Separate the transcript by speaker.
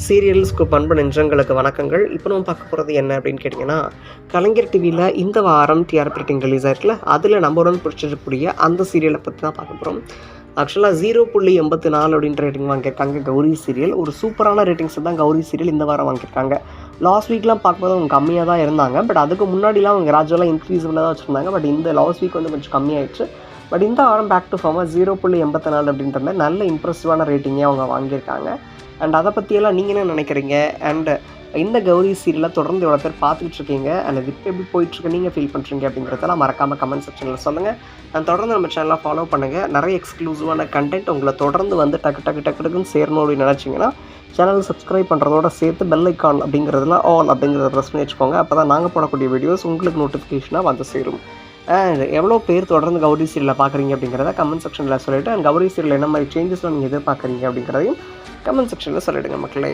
Speaker 1: Serial scoop அன்பு நெஞ்சங்களுக்கு வணக்கங்கள். இப்போ நம்ம பார்க்க போகிறது என்ன அப்படின்னு கேட்டிங்கன்னா, கலைஞர் டிவியில் இந்த வாரம் டிஆர்பி ரேட்டிங் ரிலீஸ் ஆயிருக்குல்ல, அதில் நம்பருடன் பிடிச்சிருக்கக்கூடிய அந்த சீரியலை பற்றி தான் பார்க்க போகிறோம். ஆக்சுவலாக 0.84 அப்படின்ற ரேட்டிங் வாங்கியிருக்காங்க கௌரி சீரியல். ஒரு சூப்பரான ரேட்டிங்ஸ் தான் கௌரி சீரியல் இந்த வாரம் வாங்கியிருக்காங்க. லாஸ்ட் வீக்லாம் பார்க்கும்போது அவங்க கம்மியாக தான் இருந்தாங்க. பட் அதுக்கு முன்னாடிலாம் அவங்க கிராஜுவலாக இன்க்ரீஸபிளாக தான் வச்சுருந்தாங்க. பட் இந்த லாஸ்ட் வீக் வந்து கொஞ்சம் கம்மியாயிடுச்சு. பட் இந்த வாரம் பேக் டு ஃபார்மாக 0.84 அப்படின்ற மாதிரி நல்ல இம்ப்ரெசிவான ரேட்டிங்கே அவங்க வாங்கியிருக்காங்க. அண்ட் அதை பற்றியெல்லாம் நீங்கள் என்ன நினைக்கிறீங்க? அண்டு இந்த கௌரி சீரியலை தொடர்ந்து எவ்வளோ பேர் பார்த்துக்கிட்டு இருக்கீங்க? அண்ட் இது இப்போ எப்படி போயிட்டுருக்கு, நீங்கள் ஃபீல் பண்ணுறீங்க அப்படிங்கிறதெல்லாம் மறக்காமல் கமெண்ட் செக்ஷனில் சொல்லுங்கள். அண்ட் தொடர்ந்து நம்ம சேனலை ஃபாலோ பண்ணுங்கள். நிறைய எக்ஸ்க்ளூசிவான கண்டென்ட் உங்களை தொடர்ந்து வந்து டக்குன்னு சேரணும் அப்படின்னு நினச்சிங்கன்னா சேனல் சப்ஸ்கிரைப் பண்ணுறதோட சேர்த்து பெல் ஐக்கான் அப்படிங்கிறதுல ஆல் அப்படிங்கிறத ப்ரெஸ் பண்ணி வச்சுக்கோங்க. அப்போ தான் நாங்கள் போடக்கூடிய வீடியோஸ் உங்களுக்கு நோட்டிஃபிகேஷனாக வந்து சேரும். அண்ட் எவ்வளோ பேர் தொடர்ந்து கௌரி சீரியலை பார்க்குறீங்க அப்படிங்கிறத கமெண்ட் செக்ஷனில் சொல்லிவிட்டு, அண்ட் கௌரி சீரியல் என்ன மாதிரி சேஞ்சஸ்லாம் நீங்கள் எதிர்பார்க்குறீங்க அப்படிங்கிறதையும் கமெண்ட் செக்ஷனில் சொல்லிவிடுங்க மக்களே.